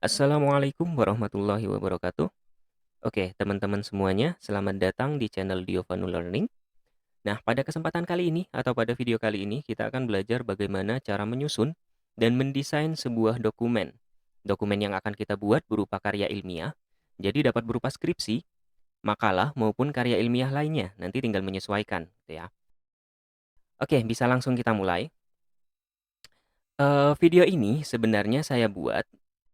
Assalamualaikum warahmatullahi wabarakatuh. Oke, teman-teman semuanya, selamat datang di channel Diovanu Learning. Nah, pada kesempatan kali ini atau pada video kali ini, kita akan belajar bagaimana cara menyusun dan mendesain sebuah dokumen. Dokumen yang akan kita buat berupa karya ilmiah, jadi dapat berupa skripsi, makalah, maupun karya ilmiah lainnya. Nanti tinggal menyesuaikan, gitu ya. Oke, bisa langsung kita mulai. Video ini sebenarnya saya buat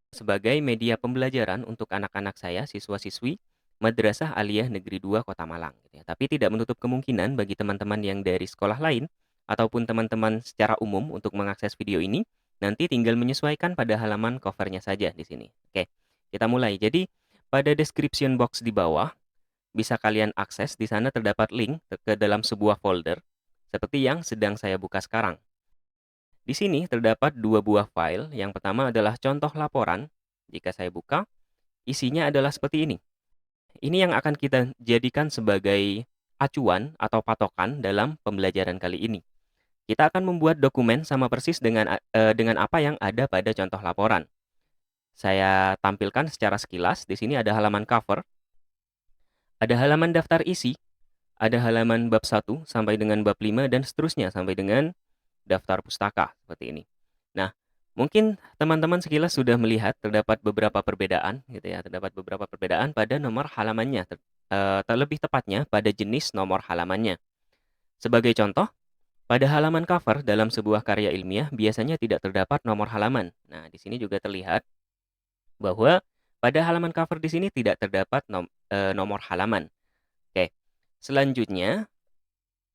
sebagai media pembelajaran untuk anak-anak saya, siswa-siswi Madrasah Aliyah Negeri 2 Kota Malang, gitu ya. Tapi tidak menutup kemungkinan bagi teman-teman yang dari sekolah lain ataupun teman-teman secara umum untuk mengakses video ini, nanti tinggal menyesuaikan pada halaman cover-nya saja di sini. Oke, kita mulai. Jadi, pada description box di bawah bisa kalian akses, di sana terdapat link ke dalam sebuah folder seperti yang sedang saya buka sekarang. Di sini terdapat dua buah file. Yang pertama adalah contoh laporan. Jika saya buka, isinya adalah seperti ini. Ini yang akan kita jadikan sebagai acuan atau patokan dalam pembelajaran kali ini. Kita akan membuat dokumen sama persis dengan apa yang ada pada contoh laporan. Saya tampilkan secara sekilas. Di sini ada halaman cover, ada halaman daftar isi, ada halaman bab 1 sampai dengan bab 5 dan seterusnya sampai dengan daftar pustaka seperti ini. Nah, mungkin teman-teman sekilas sudah melihat terdapat beberapa perbedaan gitu ya, terdapat beberapa perbedaan pada nomor halamannya, terlebih tepatnya pada jenis nomor halamannya. Sebagai contoh, pada halaman cover dalam sebuah karya ilmiah biasanya tidak terdapat nomor halaman. Nah, di sini juga terlihat bahwa pada halaman cover di sini tidak terdapat nomor halaman. Oke, selanjutnya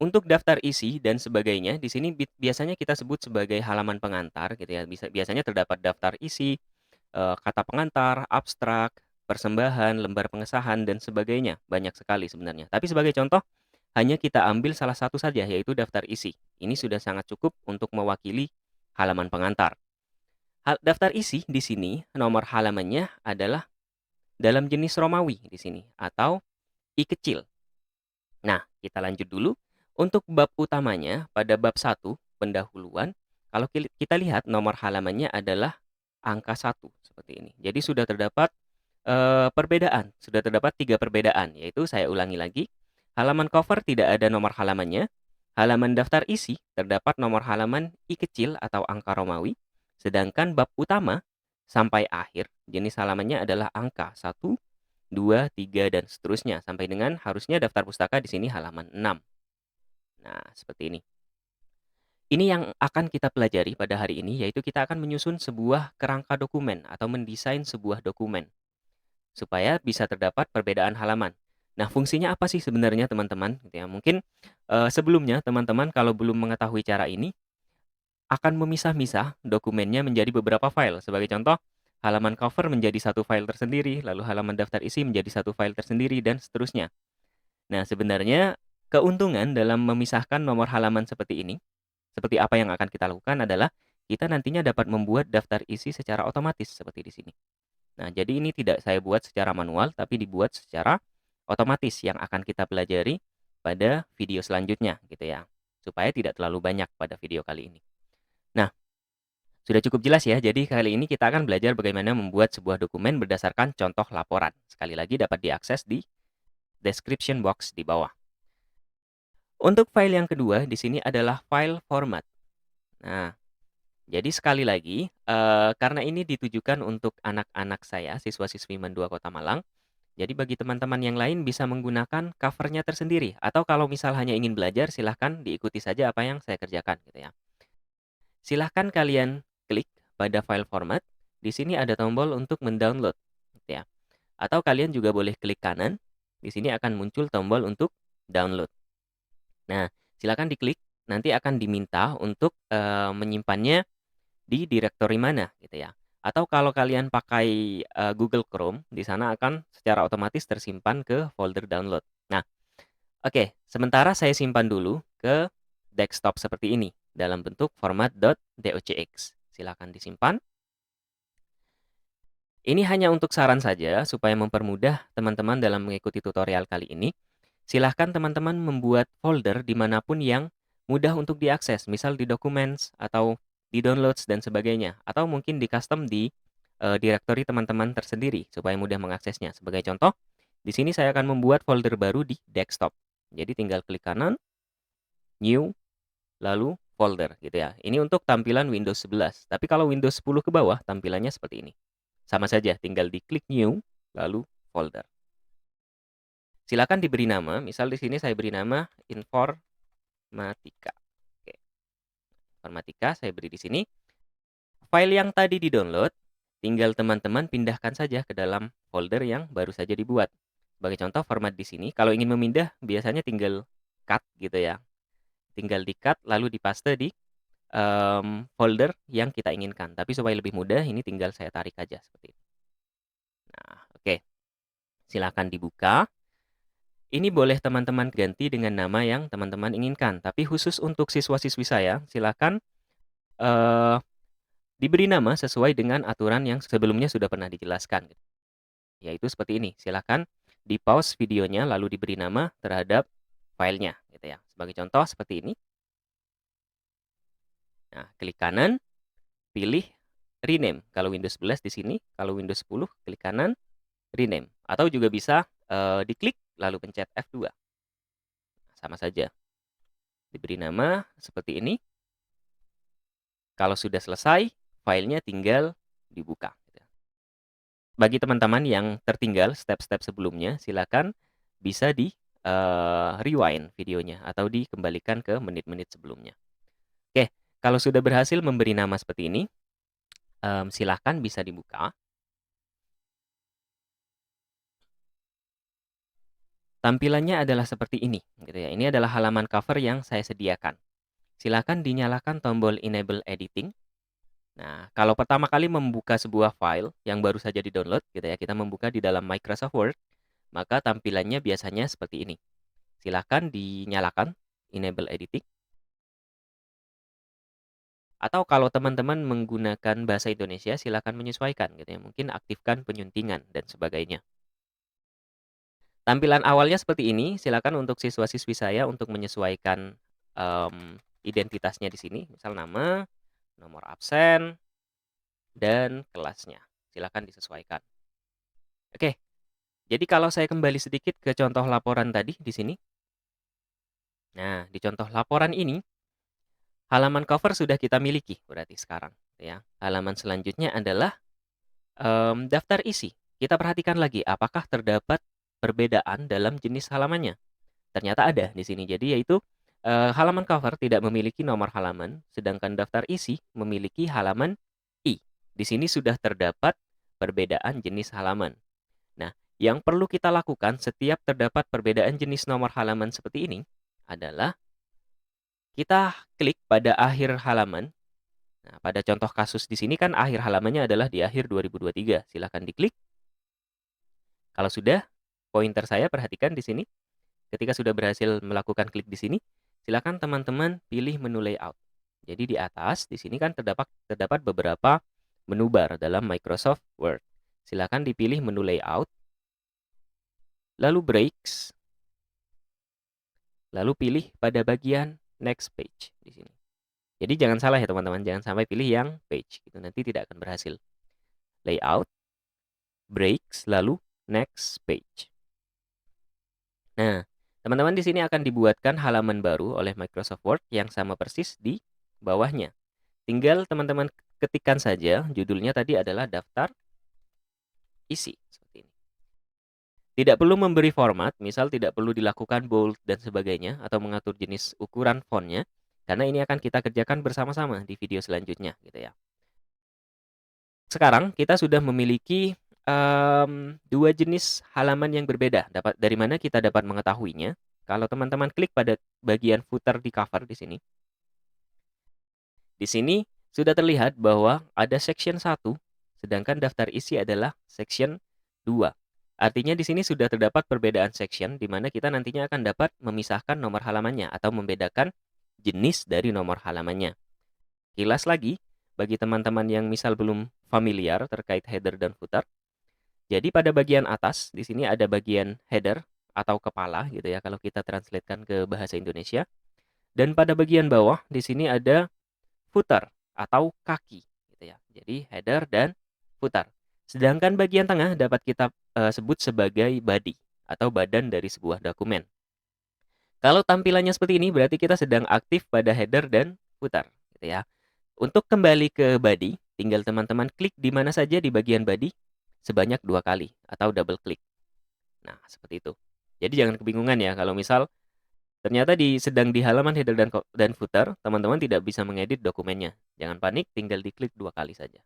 untuk daftar isi dan sebagainya, di sini biasanya kita sebut sebagai halaman pengantar gitu ya. Biasanya terdapat daftar isi, kata pengantar, abstrak, persembahan, lembar pengesahan, dan sebagainya. Banyak sekali sebenarnya. Tapi sebagai contoh, hanya kita ambil salah satu saja, yaitu daftar isi. Ini sudah sangat cukup untuk mewakili halaman pengantar. Daftar isi di sini, nomor halamannya adalah dalam jenis Romawi di sini, atau I kecil. Nah, kita lanjut dulu. Untuk bab utamanya, pada bab 1, pendahuluan, kalau kita lihat nomor halamannya adalah angka 1, seperti ini. Jadi sudah terdapat perbedaan, sudah terdapat 3 perbedaan, yaitu saya ulangi lagi, halaman cover tidak ada nomor halamannya, halaman daftar isi terdapat nomor halaman I kecil atau angka Romawi, sedangkan bab utama sampai akhir jenis halamannya adalah angka 1, 2, 3, dan seterusnya sampai dengan harusnya daftar pustaka di sini halaman 6. Nah, seperti ini. Ini yang akan kita pelajari pada hari ini, yaitu kita akan menyusun sebuah kerangka dokumen atau mendesain sebuah dokumen supaya bisa terdapat perbedaan halaman. Nah, fungsinya apa sih sebenarnya teman-teman? Gitu ya. Mungkin sebelumnya teman-teman kalau belum mengetahui cara ini akan memisah-misah dokumennya menjadi beberapa file. Sebagai contoh, halaman cover menjadi satu file tersendiri, lalu halaman daftar isi menjadi satu file tersendiri, dan seterusnya. Nah, sebenarnya keuntungan dalam memisahkan nomor halaman seperti ini, seperti apa yang akan kita lakukan adalah kita nantinya dapat membuat daftar isi secara otomatis seperti di sini. Nah, jadi ini tidak saya buat secara manual, tapi dibuat secara otomatis yang akan kita pelajari pada video selanjutnya gitu ya. Supaya tidak terlalu banyak pada video kali ini. Nah, sudah cukup jelas ya. Jadi kali ini kita akan belajar bagaimana membuat sebuah dokumen berdasarkan contoh laporan. Sekali lagi dapat diakses di description box di bawah. Untuk file yang kedua di sini adalah file format. Nah, jadi sekali lagi, karena ini ditujukan untuk anak-anak saya, siswa-siswi Men 2 Kota Malang, jadi bagi teman-teman yang lain bisa menggunakan cover-nya tersendiri, atau kalau misal hanya ingin belajar, silahkan diikuti saja apa yang saya kerjakan gitu ya. Silahkan kalian klik pada file format, di sini ada tombol untuk mendownload gitu ya. Atau kalian juga boleh klik kanan, di sini akan muncul tombol untuk download. Nah, silakan diklik, nanti akan diminta untuk, menyimpannya di direktori mana gitu ya. Atau kalau kalian pakai, Google Chrome, di sana akan secara otomatis tersimpan ke folder download. Nah, oke, sementara saya simpan dulu ke desktop seperti ini, dalam bentuk format .docx. Silakan disimpan. Ini hanya untuk saran saja, supaya mempermudah teman-teman dalam mengikuti tutorial kali ini. Silahkan teman-teman membuat folder dimanapun yang mudah untuk diakses, misal di Documents, atau di Downloads, dan sebagainya. Atau mungkin di custom di direktori teman-teman tersendiri supaya mudah mengaksesnya. Sebagai contoh, di sini saya akan membuat folder baru di desktop. Jadi tinggal klik kanan, new, lalu folder gitu ya. Ini untuk tampilan Windows 11. Tapi kalau Windows 10 ke bawah tampilannya seperti ini. Sama saja, tinggal diklik new, lalu folder. Silakan diberi nama, misal di sini saya beri nama Informatika. Oke. Informatika saya beri di sini. File yang tadi di-download, tinggal teman-teman pindahkan saja ke dalam folder yang baru saja dibuat. Sebagai contoh, format di sini, kalau ingin memindah, biasanya tinggal cut gitu ya. Tinggal di-cut, lalu dipaste di folder yang kita inginkan. Tapi supaya lebih mudah, ini tinggal saya tarik aja seperti ini. Nah, oke. Silakan dibuka. Ini boleh teman-teman ganti dengan nama yang teman-teman inginkan. Tapi khusus untuk siswa-siswi saya, silakan diberi nama sesuai dengan aturan yang sebelumnya sudah pernah dijelaskan. Yaitu seperti ini. Silakan di-pause videonya lalu diberi nama terhadap filenya gitu ya. Sebagai contoh seperti ini. Nah, klik kanan, pilih rename. Kalau Windows 11 di sini, kalau Windows 10 klik kanan, rename. Atau juga bisa diklik lalu pencet F2. Sama saja. Diberi nama seperti ini. Kalau sudah selesai, filenya tinggal dibuka. Bagi teman-teman yang tertinggal step-step sebelumnya, silakan bisa di rewind videonya atau dikembalikan ke menit-menit sebelumnya. Oke, kalau sudah berhasil memberi nama seperti ini, silakan bisa dibuka. Tampilannya adalah seperti ini, gitu ya. Ini adalah halaman cover yang saya sediakan. Silakan dinyalakan tombol Enable Editing. Nah, kalau pertama kali membuka sebuah file yang baru saja di-download, gitu ya, kita membuka di dalam Microsoft Word, maka tampilannya biasanya seperti ini. Silakan dinyalakan Enable Editing. Atau kalau teman-teman menggunakan bahasa Indonesia, silakan menyesuaikan, gitu ya. Mungkin aktifkan penyuntingan dan sebagainya. Tampilan awalnya seperti ini, silakan untuk siswa-siswi saya untuk menyesuaikan identitasnya di sini, misal nama, nomor absen, dan kelasnya. Silakan disesuaikan. Oke, jadi kalau saya kembali sedikit ke contoh laporan tadi di sini. Nah, di contoh laporan ini, halaman cover sudah kita miliki berarti sekarang. Ya. Halaman selanjutnya adalah daftar isi. Kita perhatikan lagi, apakah terdapat perbedaan dalam jenis halamannya. Ternyata ada di sini. Jadi yaitu halaman cover tidak memiliki nomor halaman, sedangkan daftar isi memiliki halaman I. Di sini sudah terdapat perbedaan jenis halaman. Nah, yang perlu kita lakukan setiap terdapat perbedaan jenis nomor halaman seperti ini adalah kita klik pada akhir halaman. Nah, pada contoh kasus di sini kan akhir halamannya adalah di akhir 2023. Silahkan diklik. Kalau sudah, pointer saya perhatikan di sini. Ketika sudah berhasil melakukan klik di sini, silakan teman-teman pilih menu layout. Jadi di atas, di sini kan terdapat beberapa menu bar dalam Microsoft Word. Silakan dipilih menu layout, lalu breaks, lalu pilih pada bagian next page di sini. Jadi jangan salah ya teman-teman, jangan sampai pilih yang page, itu nanti tidak akan berhasil. Layout, breaks, lalu next page. Nah, teman-teman di sini akan dibuatkan halaman baru oleh Microsoft Word yang sama persis di bawahnya. Tinggal teman-teman ketikkan saja, judulnya tadi adalah daftar isi. Seperti ini. Tidak perlu memberi format, misal tidak perlu dilakukan bold dan sebagainya, atau mengatur jenis ukuran fontnya, karena ini akan kita kerjakan bersama-sama di video selanjutnya. Gitu ya. Sekarang kita sudah memiliki dua jenis halaman yang berbeda. Dari mana kita dapat mengetahuinya? Kalau teman-teman klik pada bagian footer di cover di sini. Di sini sudah terlihat bahwa ada section 1, sedangkan daftar isi adalah section 2. Artinya di sini sudah terdapat perbedaan section di mana kita nantinya akan dapat memisahkan nomor halamannya atau membedakan jenis dari nomor halamannya. Kilas lagi, bagi teman-teman yang misal belum familiar terkait header dan footer. Jadi pada bagian atas di sini ada bagian header atau kepala gitu ya kalau kita translatekan ke bahasa Indonesia. Dan pada bagian bawah di sini ada footer atau kaki gitu ya. Jadi header dan footer. Sedangkan bagian tengah dapat kita sebut sebagai body atau badan dari sebuah dokumen. Kalau tampilannya seperti ini berarti kita sedang aktif pada header dan footer, gitu ya. Untuk kembali ke body, tinggal teman-teman klik di mana saja di bagian body sebanyak 2 kali atau double klik. Nah, seperti itu. Jadi jangan kebingungan ya kalau misal ternyata sedang di halaman header dan footer, teman-teman tidak bisa mengedit dokumennya. Jangan panik, tinggal diklik 2 kali saja.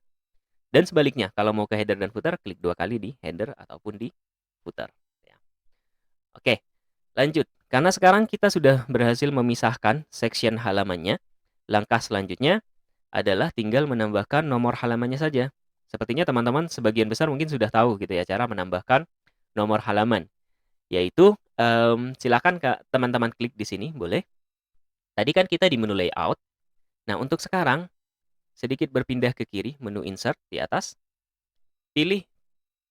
Dan sebaliknya, kalau mau ke header dan footer, klik 2 kali di header ataupun di footer. Ya. Oke, lanjut. Karena sekarang kita sudah berhasil memisahkan section halamannya, langkah selanjutnya adalah tinggal menambahkan nomor halamannya saja. Sepertinya teman-teman sebagian besar mungkin sudah tahu gitu ya cara menambahkan nomor halaman. Yaitu silakan teman-teman klik di sini boleh. Tadi kan kita di menu layout. Nah, untuk sekarang sedikit berpindah ke kiri, menu insert di atas. Pilih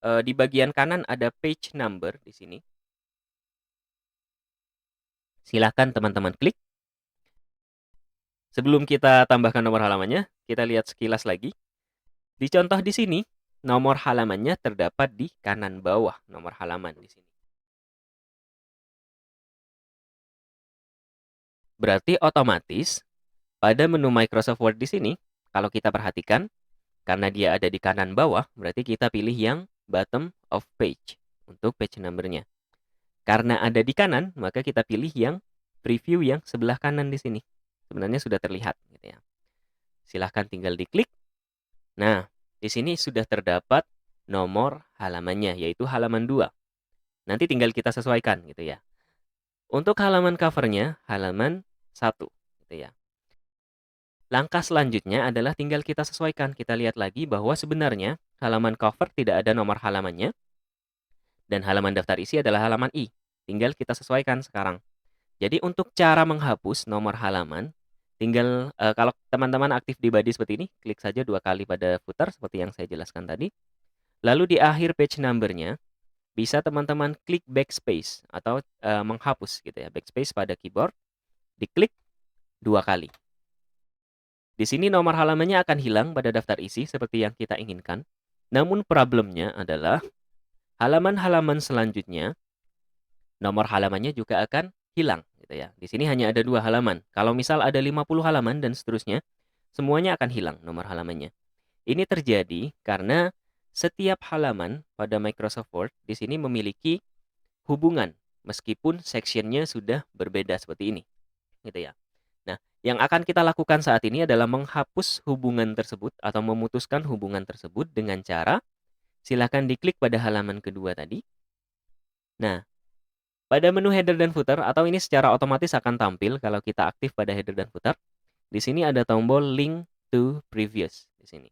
di bagian kanan ada page number di sini. Silakan teman-teman klik. Sebelum kita tambahkan nomor halamannya, kita lihat sekilas lagi. Di contoh di sini, nomor halamannya terdapat di kanan bawah nomor halaman di sini. Berarti otomatis pada menu Microsoft Word di sini, kalau kita perhatikan, karena dia ada di kanan bawah, berarti kita pilih yang bottom of page untuk page number-nya. Karena ada di kanan, maka kita pilih yang preview yang sebelah kanan di sini. Sebenarnya sudah terlihat gitu ya. Silahkan tinggal diklik. Nah, di sini sudah terdapat nomor halamannya, yaitu halaman 2. Nanti tinggal kita sesuaikan gitu ya. Untuk halaman covernya, halaman 1 gitu ya. Langkah selanjutnya adalah tinggal kita sesuaikan. Kita lihat lagi bahwa sebenarnya halaman cover tidak ada nomor halamannya. Dan halaman daftar isi adalah halaman I. Tinggal kita sesuaikan sekarang. Jadi untuk cara menghapus nomor halaman, tinggal kalau teman-teman aktif di body seperti ini, klik saja 2 kali pada footer seperti yang saya jelaskan tadi. Lalu di akhir page number-nya, bisa teman-teman klik backspace atau menghapus gitu ya. Backspace pada keyboard, diklik 2 kali. Di sini nomor halamannya akan hilang pada daftar isi seperti yang kita inginkan. Namun problemnya adalah halaman-halaman selanjutnya, nomor halamannya juga akan hilang gitu ya. Di sini hanya ada 2 halaman. Kalau misal ada 50 halaman dan seterusnya, semuanya akan hilang nomor halamannya. Ini terjadi karena setiap halaman pada Microsoft Word di sini memiliki hubungan meskipun sectionnya sudah berbeda seperti ini. Gitu ya. Nah, yang akan kita lakukan saat ini adalah menghapus hubungan tersebut atau memutuskan hubungan tersebut dengan cara silakan diklik pada halaman kedua tadi. Nah, pada menu header dan footer atau ini secara otomatis akan tampil kalau kita aktif pada header dan footer. Di sini ada tombol link to previous di sini.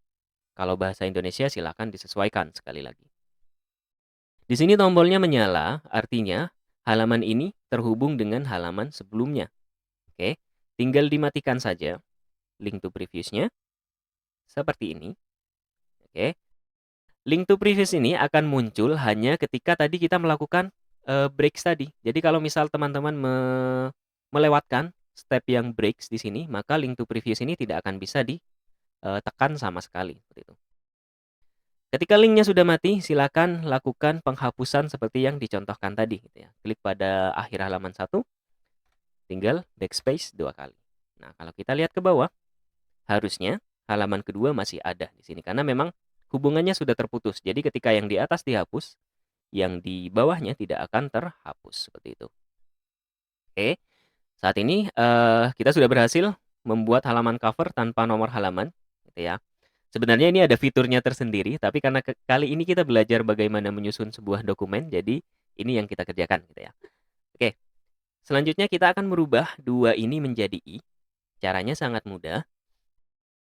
Kalau bahasa Indonesia silakan disesuaikan sekali lagi. Di sini tombolnya menyala, artinya halaman ini terhubung dengan halaman sebelumnya. Oke, tinggal dimatikan saja link to previous-nya seperti ini. Oke. Link to previous ini akan muncul hanya ketika tadi kita melakukan breaks tadi. Jadi kalau misal teman-teman melewatkan step yang breaks di sini, maka link to previous ini tidak akan bisa ditekan sama sekali seperti itu. Ketika linknya sudah mati, silakan lakukan penghapusan seperti yang dicontohkan tadi gitu ya. Klik pada akhir halaman 1, tinggal backspace 2 kali. Nah, kalau kita lihat ke bawah, harusnya halaman kedua masih ada di sini karena memang hubungannya sudah terputus. Jadi ketika yang di atas dihapus, yang di bawahnya tidak akan terhapus seperti itu. Oke, saat ini kita sudah berhasil membuat halaman cover tanpa nomor halaman, gitu ya. Sebenarnya ini ada fiturnya tersendiri, tapi karena kali ini kita belajar bagaimana menyusun sebuah dokumen, jadi ini yang kita kerjakan, gitu ya. Oke, selanjutnya kita akan merubah 2 ini menjadi I. Caranya sangat mudah.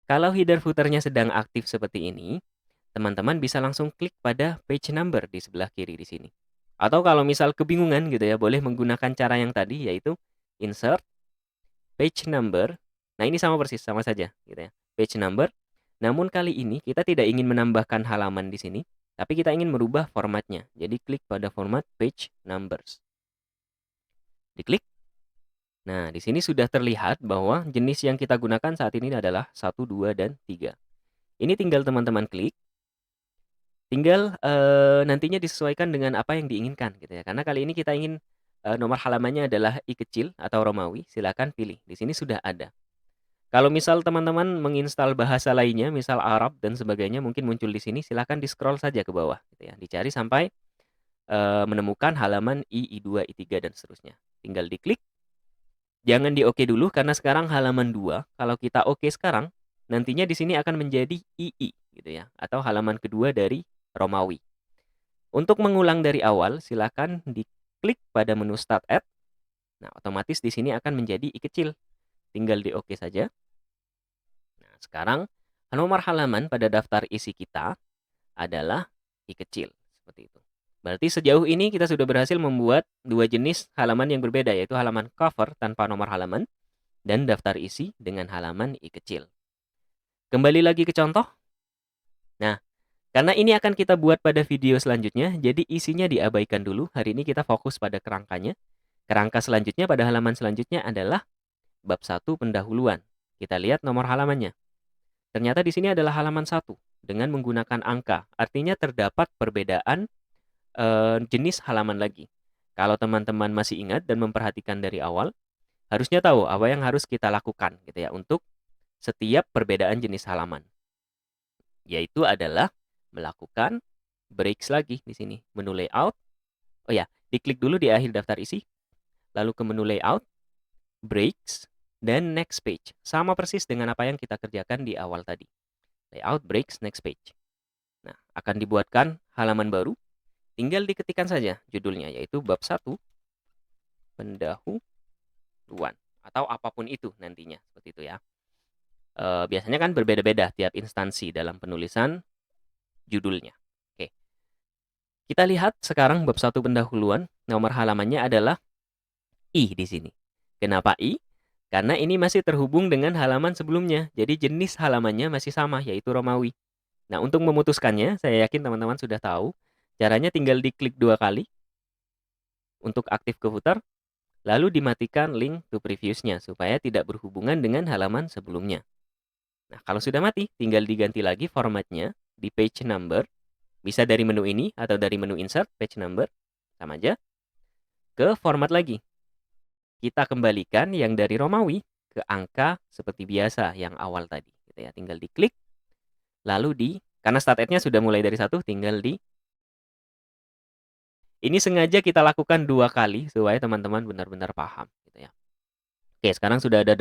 Kalau header footernya sedang aktif seperti ini, teman-teman bisa langsung klik pada page number di sebelah kiri di sini. Atau kalau misal kebingungan gitu ya, boleh menggunakan cara yang tadi yaitu insert page number. Nah, ini sama persis, sama saja gitu ya. Page number. Namun kali ini kita tidak ingin menambahkan halaman di sini, tapi kita ingin merubah formatnya. Jadi klik pada format page numbers. Diklik. Nah, di sini sudah terlihat bahwa jenis yang kita gunakan saat ini adalah 1, 2, dan 3. Ini tinggal teman-teman klik. Tinggal, nantinya disesuaikan dengan apa yang diinginkan gitu ya. Karena kali ini kita ingin, nomor halamannya adalah I kecil atau Romawi, silakan pilih. Di sini sudah ada. Kalau misal teman-teman menginstal bahasa lainnya, misal Arab dan sebagainya mungkin muncul di sini, silakan di-scroll saja ke bawah gitu ya. Dicari sampai, menemukan halaman I2, I3 dan seterusnya. Tinggal diklik, jangan di-oke dulu karena sekarang halaman 2, kalau kita oke sekarang, nantinya di sini akan menjadi II gitu ya, atau halaman kedua dari Romawi. Untuk mengulang dari awal, silakan diklik pada menu Start At. Nah, otomatis di sini akan menjadi I kecil. Tinggal di-oke saja. Nah, sekarang nomor halaman pada daftar isi kita adalah I kecil. Seperti itu. Berarti sejauh ini kita sudah berhasil membuat dua jenis halaman yang berbeda, yaitu halaman cover tanpa nomor halaman dan daftar isi dengan halaman I kecil. Kembali lagi ke contoh. Nah, karena ini akan kita buat pada video selanjutnya, jadi isinya diabaikan dulu. Hari ini kita fokus pada kerangkanya. Kerangka selanjutnya pada halaman selanjutnya adalah bab 1 pendahuluan. Kita lihat nomor halamannya. Ternyata di sini adalah halaman 1 dengan menggunakan angka. Artinya terdapat perbedaan jenis halaman lagi. Kalau teman-teman masih ingat dan memperhatikan dari awal, harusnya tahu apa yang harus kita lakukan gitu ya untuk setiap perbedaan jenis halaman. Yaitu adalah melakukan breaks lagi di sini. Menu layout. Oh ya, diklik dulu di akhir daftar isi. Lalu ke menu layout, breaks, dan next page. Sama persis dengan apa yang kita kerjakan di awal tadi. Layout, breaks, next page. Nah, akan dibuatkan halaman baru. Tinggal diketikkan saja judulnya, yaitu bab 1 pendahuluan. Atau apapun itu nantinya. Seperti itu ya. Biasanya kan berbeda-beda tiap instansi dalam penulisan judulnya. Oke. Kita lihat sekarang bab 1 pendahuluan. Nomor halamannya adalah I di sini. Kenapa I? Karena ini masih terhubung dengan halaman sebelumnya. Jadi jenis halamannya masih sama, yaitu Romawi. Nah, untuk memutuskannya, saya yakin teman-teman sudah tahu. Caranya tinggal diklik 2 kali untuk aktif ke footer, lalu dimatikan link to previous-nya supaya tidak berhubungan dengan halaman sebelumnya. Nah, kalau sudah mati, tinggal diganti lagi formatnya di page number. Bisa dari menu ini atau dari menu insert, page number, sama aja. Ke format lagi. Kita kembalikan yang dari Romawi ke angka seperti biasa yang awal tadi. Gitu ya. Tinggal diklik, lalu karena start at-nya sudah mulai dari 1, tinggal ini sengaja kita lakukan 2 kali supaya teman-teman benar-benar paham. Gitu ya. Oke, sekarang sudah ada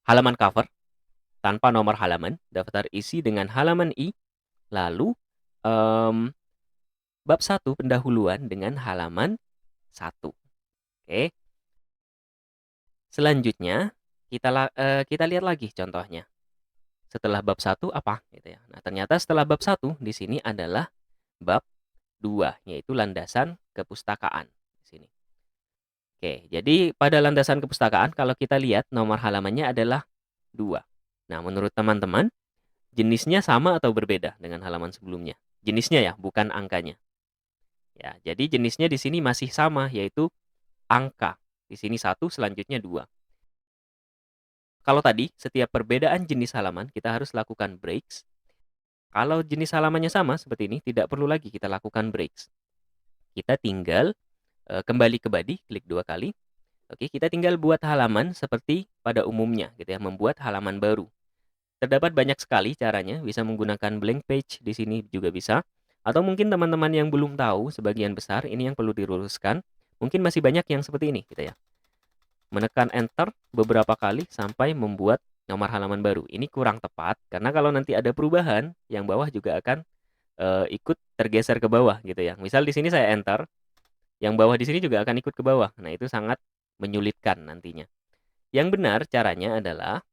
halaman cover tanpa nomor halaman, daftar isi dengan halaman I, lalu bab 1 pendahuluan dengan halaman 1. Oke. Selanjutnya, kita lihat lagi contohnya. Setelah bab 1 apa? Gitu ya. Nah, ternyata setelah bab 1 di sini adalah bab 2, yaitu landasan kepustakaan. Di sini. Oke, jadi pada landasan kepustakaan, kalau kita lihat nomor halamannya adalah 2. Nah, menurut teman-teman, jenisnya sama atau berbeda dengan halaman sebelumnya? Jenisnya ya, bukan angkanya. Ya, jadi jenisnya di sini masih sama, yaitu angka. Di sini 1, selanjutnya 2. Kalau tadi, setiap perbedaan jenis halaman, kita harus lakukan breaks. Kalau jenis halamannya sama, seperti ini, tidak perlu lagi kita lakukan breaks. Kita tinggal kembali ke body, klik 2 kali. Oke, kita tinggal buat halaman seperti pada umumnya, gitu ya, membuat halaman baru. Terdapat banyak sekali caranya, bisa menggunakan blank page, di sini juga bisa. Atau mungkin teman-teman yang belum tahu, sebagian besar, ini yang perlu diluruskan. Mungkin masih banyak yang seperti ini, gitu ya. Menekan enter beberapa kali sampai membuat nomor halaman baru. Ini kurang tepat, karena kalau nanti ada perubahan, yang bawah juga akan ikut tergeser ke bawah, gitu ya. Misal di sini saya enter, yang bawah di sini juga akan ikut ke bawah. Nah, itu sangat menyulitkan nantinya. Yang benar caranya adalah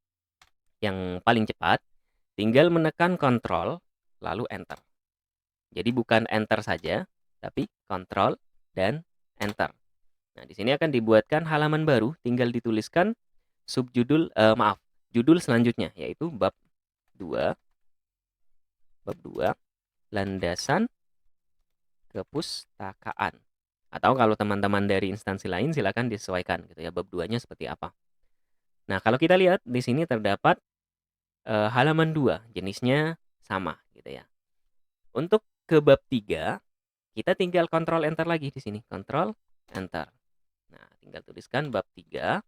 yang paling cepat, tinggal menekan Ctrl lalu enter. Jadi bukan enter saja, tapi Ctrl dan enter. Nah, di sini akan dibuatkan halaman baru, tinggal dituliskan judul selanjutnya, yaitu bab 2, landasan kepustakaan. Atau kalau teman-teman dari instansi lain, silakan disesuaikan gitu ya, bab 2-nya seperti apa. Nah, kalau kita lihat di sini terdapat halaman 2, jenisnya sama gitu ya. Untuk ke bab 3, kita tinggal kontrol enter lagi di sini, kontrol enter. Nah, tinggal tuliskan bab 3,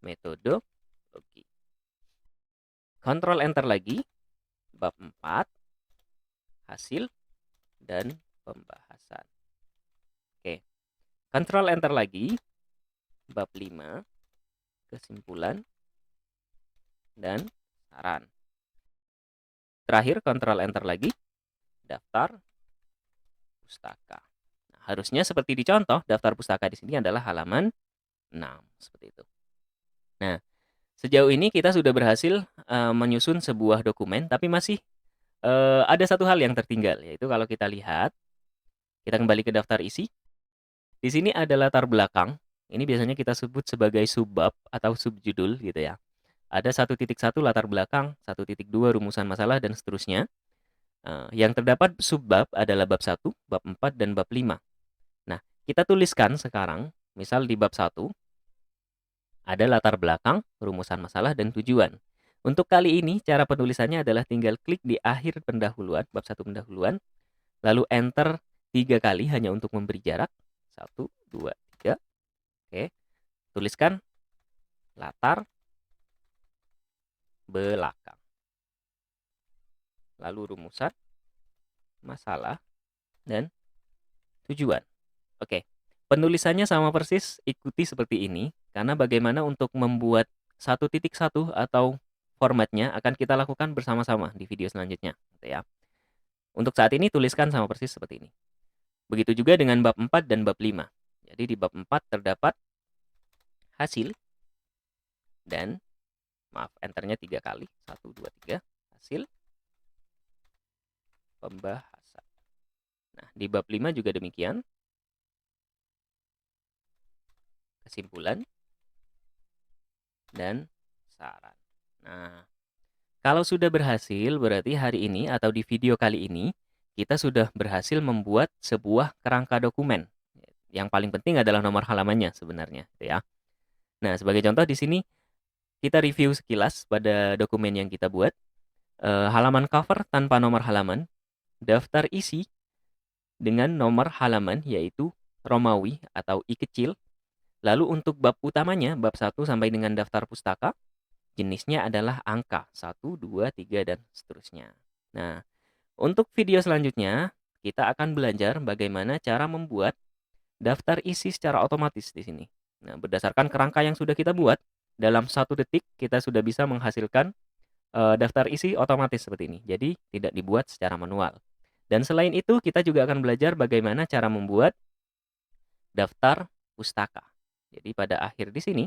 metodologi. Kontrol enter lagi, bab 4, hasil dan pembahasan. Oke, kontrol enter lagi, bab 5, kesimpulan dan saran. Terakhir, kontrol enter lagi, daftar pustaka. Nah, harusnya seperti di contoh, daftar pustaka di sini adalah halaman 6, seperti itu. Nah, sejauh ini kita sudah berhasil menyusun sebuah dokumen, tapi masih ada satu hal yang tertinggal, yaitu kalau kita lihat, kita kembali ke daftar isi. Di sini ada latar belakang. Ini biasanya kita sebut sebagai subbab atau subjudul gitu ya. Ada 1.1 latar belakang, 1.2 rumusan masalah, dan seterusnya. Yang terdapat subbab adalah bab 1, bab 4, dan bab 5. Nah, kita tuliskan sekarang, misal di bab 1, ada latar belakang, rumusan masalah, dan tujuan. Untuk kali ini, cara penulisannya adalah tinggal klik di akhir pendahuluan, bab 1 pendahuluan, lalu enter 3 kali hanya untuk memberi jarak. 1, 2, 3. Oke, tuliskan latar belakang. Lalu rumusan, masalah, dan tujuan. Oke, penulisannya sama persis, ikuti seperti ini, karena bagaimana untuk membuat 1.1 atau formatnya akan kita lakukan bersama-sama di video selanjutnya, gitu ya. Untuk saat ini tuliskan sama persis seperti ini. Begitu juga dengan bab 4 dan bab 5. Jadi di bab 4 terdapat hasil dan, maaf, enternya 3 kali. 1, 2, 3. Hasil, pembahasan. Nah, di bab 5 juga demikian. Kesimpulan dan saran. Nah, kalau sudah berhasil, berarti hari ini atau di video kali ini, kita sudah berhasil membuat sebuah kerangka dokumen. Yang paling penting adalah nomor halamannya sebenarnya, gitu ya. Nah, sebagai contoh di sini kita review sekilas pada dokumen yang kita buat. Halaman cover tanpa nomor halaman, daftar isi dengan nomor halaman yaitu Romawi atau I kecil. Lalu untuk bab utamanya, bab 1 sampai dengan daftar pustaka, jenisnya adalah angka 1, 2, 3, dan seterusnya. Nah, untuk video selanjutnya, kita akan belajar bagaimana cara membuat daftar isi secara otomatis di sini. Nah, berdasarkan kerangka yang sudah kita buat, dalam 1 detik kita sudah bisa menghasilkan daftar isi otomatis seperti ini. Jadi, tidak dibuat secara manual. Dan selain itu, kita juga akan belajar bagaimana cara membuat daftar pustaka. Jadi, pada akhir di sini,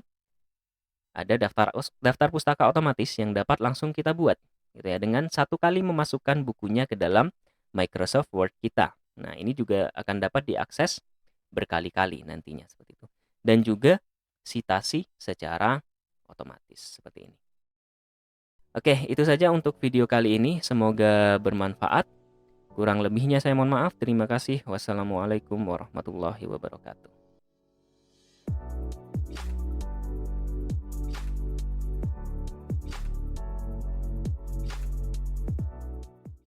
ada daftar pustaka otomatis yang dapat langsung kita buat. Gitu ya, dengan 1 kali memasukkan bukunya ke dalam Microsoft Word kita. Nah, ini juga akan dapat diakses berkali-kali nantinya seperti itu. Dan juga sitasi secara otomatis seperti ini. Oke, itu saja untuk video kali ini. Semoga bermanfaat. Kurang lebihnya saya mohon maaf. Terima kasih. Wassalamualaikum warahmatullahi wabarakatuh.